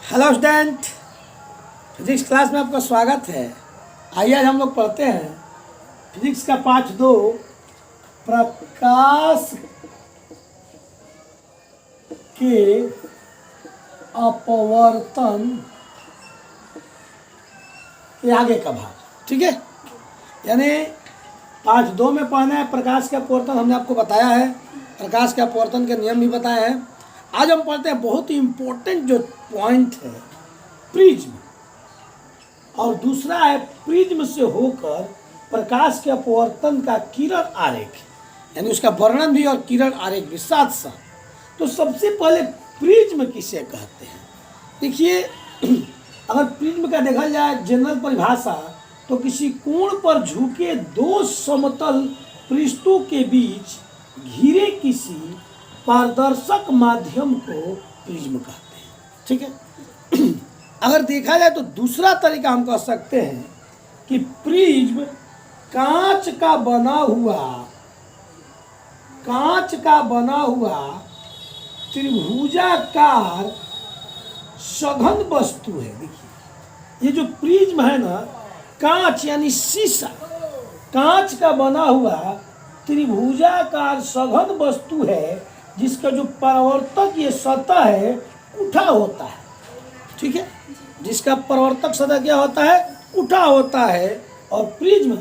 Hello student, physics class में आपका स्वागत है। आइए आज हम लोग पढ़ते हैं फिजिक्स का पाठ 2, प्रकाश के अपवर्तन के आगे का भाग। ठीक है, यानी पाठ 2 में पढ़ना है प्रकाश के अपवर्तन। हमने आपको बताया है, प्रकाश के अपवर्तन के नियम भी बताए हैं। आज हम पढ़ते हैं बहुत ही इम्पोर्टेंट जो पॉइंट है, प्रिज्म, और दूसरा है प्रिज्म से होकर प्रकाश के अपवर्तन का किरण आरेख, यानी उसका वर्णन भी और किरण आरेख भी साथ साथ। तो सबसे पहले प्रिज्म किसे कहते हैं? देखिए, अगर प्रिज्म का देखा जाए जनरल परिभाषा, तो किसी कोण पर झुके दो समतल पृष्ठों के बीच घिरे किसी पारदर्शक माध्यम को प्रिज्म कहते हैं। ठीक है, अगर देखा जाए तो दूसरा तरीका हम कह सकते हैं कि प्रिज्म कांच का बना हुआ त्रिभुजाकार सघन वस्तु है। देखिए, ये जो प्रिज्म है ना, कांच यानी शीशा, कांच का बना हुआ त्रिभुजाकार सघन वस्तु है, जिसका जो परावर्तक ये सतह है उठा होता है। ठीक है, जिसका परावर्तक सतह क्या होता है? उठा होता है। और प्रिज्म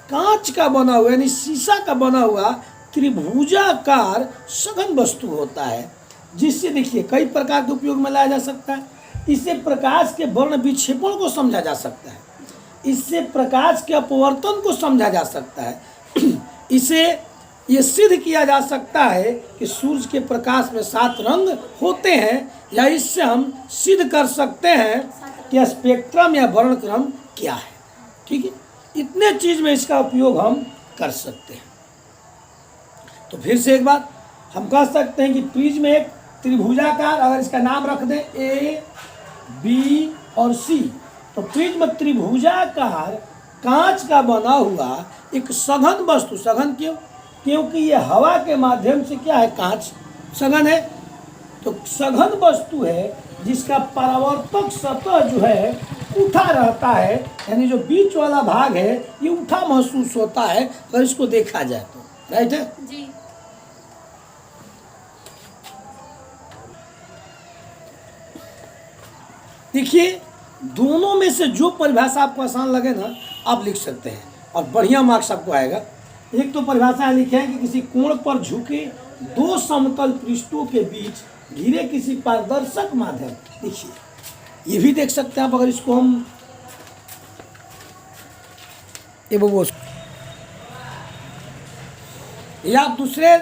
कांच का बना हुआ यानी शीशा का बना हुआ त्रिभुजाकार सघन वस्तु होता है, जिससे देखिए कई प्रकार के उपयोग में लाया जा सकता है। इससे प्रकाश के वर्ण विक्षेपण को समझा जा सकता है, इससे प्रकाश के अपवर्तन को समझा जा सकता है। इसे ये सिद्ध किया जा सकता है कि सूर्य के प्रकाश में 7 रंग होते हैं, या इससे हम सिद्ध कर सकते हैं कि स्पेक्ट्रम या वर्णक्रम क्या है। ठीक है, इतने चीज में इसका उपयोग हम कर सकते हैं। तो फिर से एक बात हम कह सकते हैं कि प्रिज्म एक त्रिभुजाकार, अगर इसका नाम रख दें ए, बी और सी, तो प्रिज्म त्रिभुजाकार कांच का बना हुआ एक सघन वस्तु। सघन क्यों? क्योंकि ये हवा के माध्यम से क्या है, कांच सघन है, तो सघन वस्तु है जिसका परावर्तक सतह जो है उठा रहता है, यानी जो बीच वाला भाग है ये उठा महसूस होता है अगर इसको देखा जाए तो। राइट है जी। देखिए, दोनों में से जो परिभाषा आपको आसान लगे ना, आप लिख सकते हैं और बढ़िया मार्क्स आपको आएगा। एक तो परिभाषा लिखे हैं कि किसी कोण पर झुके दो समतल पृष्ठों के बीच घिरे किसी पारदर्शक माध्यम। देखिए, ये भी देख सकते हैं आप, अगर इसको हम या आप दूसरे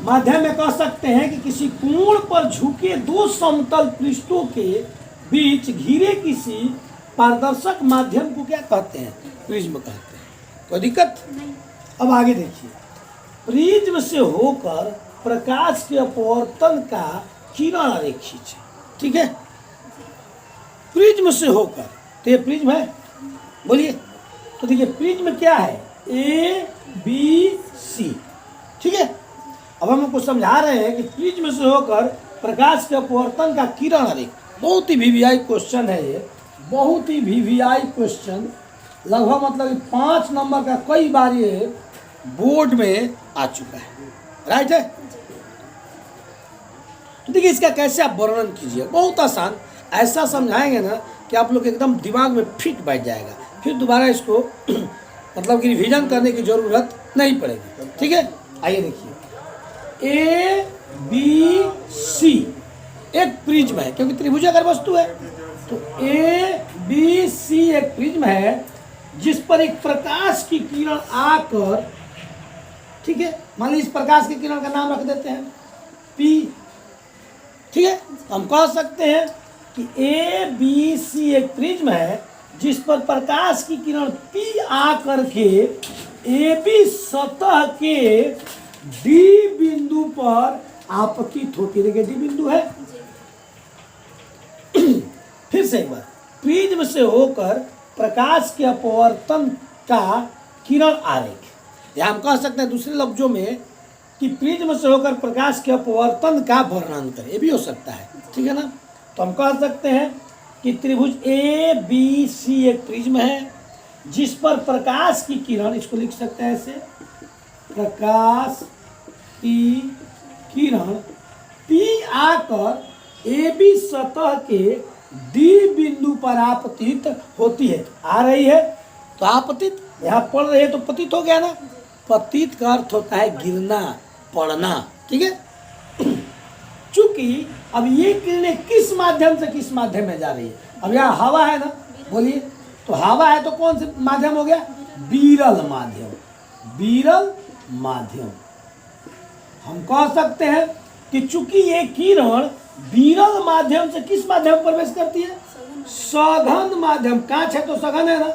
माध्यम में कह सकते हैं कि किसी कोण पर झुके दो समतल पृष्ठों के बीच घिरे किसी पारदर्शक माध्यम को क्या कहते हैं? प्रिज्म कहते हैं। कोई दिक्कत नहीं। अब आगे देखिए, प्रिज्म से होकर प्रकाश के अपवर्तन का किरण आरेख खींचे। ठीक है, प्रिज्म से होकर, तो ये प्रिज्म है, बोलिए। तो देखिए, प्रिज्म क्या है? ए, बी, सी। ठीक है, अब हम आपको समझा रहे हैं कि प्रिज्म से होकर प्रकाश के अपवर्तन का किरण आरेख। बहुत ही वीवीआई क्वेश्चन है ये, बहुत ही वीवीआई क्वेश्चन, लगभग मतलब 5 नंबर का कई बार ये बोर्ड में आ चुका है। राइट है। तो देखिए, इसका कैसे आप वर्णन कीजिए, बहुत आसान, ऐसा समझाएंगे ना कि आप लोग एकदम दिमाग में फिट बैठ जाएगा, फिर दोबारा इसको मतलब कि रिवीजन करने की जरूरत नहीं पड़ेगी। ठीक है, आइए देखिए, ए, बी, सी एक प्रिज्म है, क्योंकि त्रिभुजाकार वस्तु है, तो ए, बी, सी एक प्रिज्म है जिस पर एक प्रकाश की किरण आकर, ठीक है, मान लीजिए इस प्रकाश की किरण का नाम रख देते हैं पी। ठीक है, हम कह सकते हैं कि ए, बी, सी एक प्रिज्म है जिस पर प्रकाश की किरण पी आकर के ए, बी सतह के डी बिंदु पर आपतित होती है। देखिए, डी बिंदु है। फिर से एक बार, प्रिज्म से होकर प्रकाश के अपवर्तन का किरण आरेख, या हम कह सकते हैं दूसरे लफ्जों में कि प्रिज्म से होकर प्रकाश के अपवर्तन का वर्णन करें, ये भी हो सकता है। ठीक है ना। तो हम कह सकते हैं कि त्रिभुज ए बी सी एक प्रिज्म है जिस पर प्रकाश की किरण, इसको लिख सकते हैं ऐसे, प्रकाश की किरण P आकर ए बी सतह के डी बिंदु पर आपतित होती है। आ रही है तो आपतित, यहाँ पढ़ रही है तो पतित हो गया ना। पतित का अर्थ होता है गिरना, पड़ना, ठीक है। चूंकि अब ये किरणें किस माध्यम से किस माध्यम में जा रही है, अब यहाँ हवा है ना, बोलिए, तो हवा है तो कौन से माध्यम हो गया, विरल माध्यम, विरल माध्यम। हम कह सकते हैं कि चूंकि ये किरण विरल माध्यम से किस माध्यम में प्रवेश करती है, सघन माध्यम, कांच है तो सघन है ना,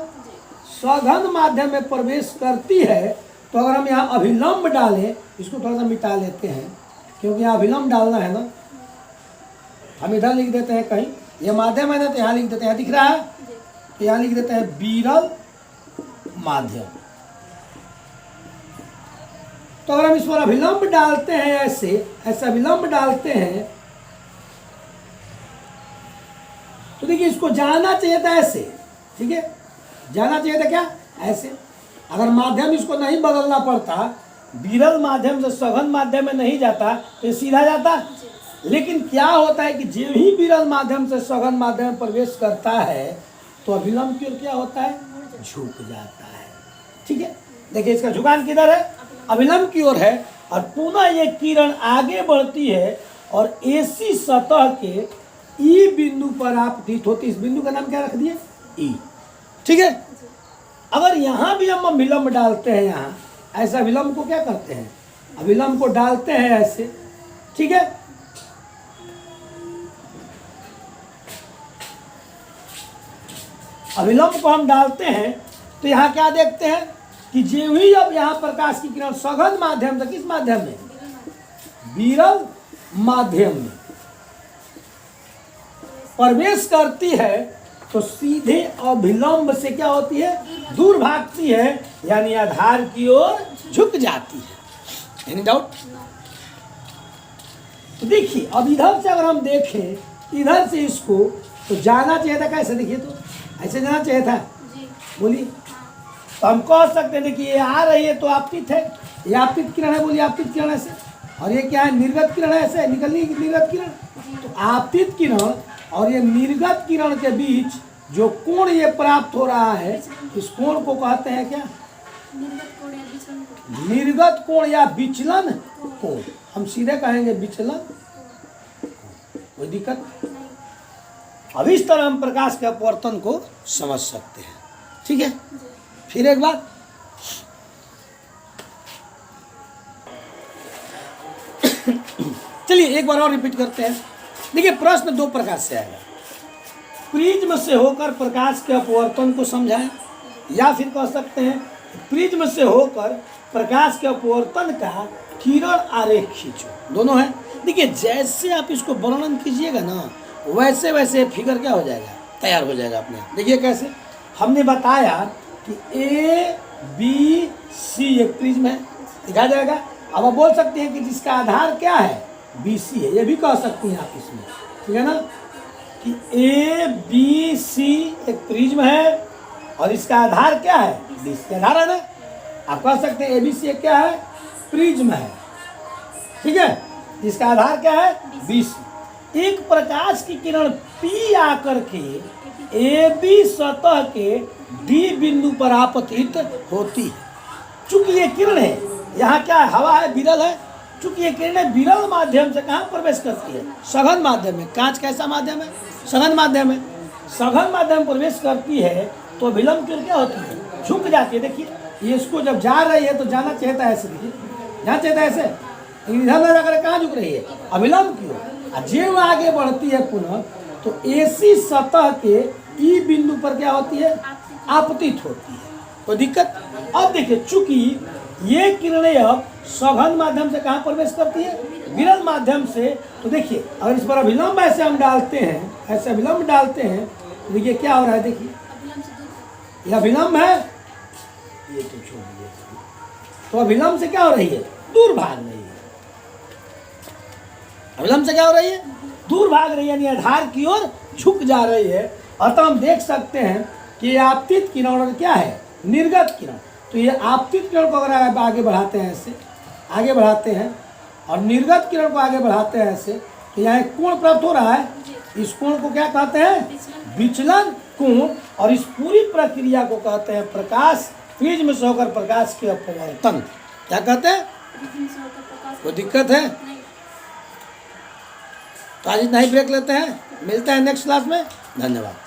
सघन माध्यम में प्रवेश करती है। तो अगर हम यहाँ अभिलंब डालें, इसको थोड़ा सा मिटा लेते हैं क्योंकि यहाँ अभिलंब डालना है ना, हम इधर लिख देते हैं कहीं, ये माध्यम है ना तो यहाँ लिख देते हैं, दिख रहा है, तो यहाँ लिख देते हैं विरल माध्यम। तो अगर हम इस पर अभिलंब डालते हैं ऐसे अभिलंब डालते हैं तो देखिए इसको जाना चाहिए था ऐसे, ठीक है, जाना चाहिए था क्या, ऐसे। अगर माध्यम इसको नहीं बदलना पड़ता, विरल माध्यम से सघन माध्यम में नहीं जाता तो सीधा जाता। लेकिन क्या होता है कि जो ही विरल माध्यम से सघन माध्यम में प्रवेश करता है तो अभिलंब की ओर क्या होता है, झुक जाता है, ठीक है। देखिए इसका झुकान किधर है, अभिलंब की ओर है, और पुनः ये किरण आगे बढ़ती है और एसी सतह के ई बिंदु पर आपतित होती है। इस बिंदु का नाम क्या रख दिए, ई, ठीक है। अगर यहाँ भी हम अभिलंब डालते हैं, यहाँ ऐसा अभिलंब को क्या करते हैं, अभिलंब को डालते हैं ऐसे, ठीक है। अभिलंब को हम डालते हैं तो यहाँ क्या देखते हैं कि जो ही अब यहाँ प्रकाश की किरण सघन माध्यम से किस माध्यम में, विरल माध्यम में प्रवेश करती है तो सीधे अभिलंब से क्या होती है, दूर भागती है, यानी आधार की ओर झुक जाती है। Any doubt? तो देखिए अब इधर से अगर हम देखें, इधर से इसको तो जाना चाहिए था कैसे, देखिए तो ऐसे जाना चाहिए था, बोलिए। तो हम कह सकते हैं देखिए ये आ रही है तो आपतित है, ये आपतित किरण है, बोलिए आपतित किरण ऐसे, और ये क्या है, निर्गत किरण है, ऐसे निकलनी निर्गत किरण। तो आपतित किरण और ये निर्गत किरण के बीच जो कोण ये प्राप्त हो रहा है, इस कोण को कहते हैं क्या, निर्गत कोण या विचलन कोण। हम सीधे कहेंगे विचलन, कोई दिक्कत। अब इस तरह हम प्रकाश के अपवर्तन को समझ सकते हैं, ठीक है। फिर एक बात, चलिए एक बार और रिपीट करते हैं। देखिए प्रश्न दो प्रकार से आएगा, प्रिज्म से होकर प्रकाश के अपवर्तन को समझाएं, या फिर कह सकते हैं प्रिज्म से होकर प्रकाश के अपवर्तन का किरण आरेख खींचो। दोनों है। देखिए जैसे आप इसको वर्णन कीजिएगा ना, वैसे वैसे फिगर क्या हो जाएगा, तैयार हो जाएगा अपने। देखिए कैसे, हमने बताया कि ए बी सी एक प्रिज्म है, दिखा जाएगा। अब आप बोल सकते हैं कि जिसका आधार क्या है, बी सी है, ये भी कह सकती हैं आप इसमें, ठीक है ना, कि ए बी सी एक प्रिज्म है और इसका आधार क्या है, बी सी आधार है ना। आप कह सकते हैं ए बी सी एक क्या है, प्रिज्म है, ठीक है, जिसका आधार क्या है, बी सी। एक प्रकाश की किरण पी आकर के ए बी सतह के डी बिंदु पर आपतित होती है। चूंकि ये किरण है, यहाँ क्या है, हवा है, विरल है। चूंकि ये किरणें विरल माध्यम से कहाँ प्रवेश करती है, सघन माध्यम में। कांच कैसा माध्यम है, सघन माध्यम है। सघन माध्यम में प्रवेश करती है तो अभिलंब किरण क्या होती है, झुक जाती है। देखिए ये इसको जब जा रही है तो जाना चाहिए था ऐसे, देखिए जाना चाहिए था ऐसे, इधर न जाकर कहाँ झुक रही है, अभिलंब की ओर। जेब आगे बढ़ती है पुनः तो एसी सतह के ई बिंदु पर क्या होती है, आपतित होती है। कोई दिक्कत। अब देखिए चूंकि ये किरणें अब सघन माध्यम से कहाँ प्रवेश करती है, विरल माध्यम से। तो देखिए अगर इस पर अभिलंब ऐसे हम डालते हैं, ऐसे अभिलंब डालते हैं, तो देखिए क्या हो रहा है, देखिए ये अभिलंब है, ये तो छोड़ दिए। तो अभिलंब से क्या हो रही है, दूर भाग रही है। अभिलंब से क्या हो रही है, दूर भाग रही है, यानी आधार की ओर झुक जा रही है। अतः हम देख सकते हैं कि ये आपतित किरण और क्या है, निर्गत किरण। तो ये आपतित किरण को अगर आप आगे बढ़ाते हैं, ऐसे आगे बढ़ाते हैं और निर्गत किरण को आगे बढ़ाते हैं ऐसे, तो यहाँ एक कोण प्राप्त हो रहा है। इस कोण को क्या कहते हैं, विचलन कोण। और इस पूरी प्रक्रिया को कहते हैं प्रकाश, प्रिज्म से होकर प्रकाश के अपवर्तन। क्या कहते हैं, कोई दिक्कत है? तो आज इतना ही ब्रेक लेते हैं, मिलते हैं नेक्स्ट क्लास में। धन्यवाद।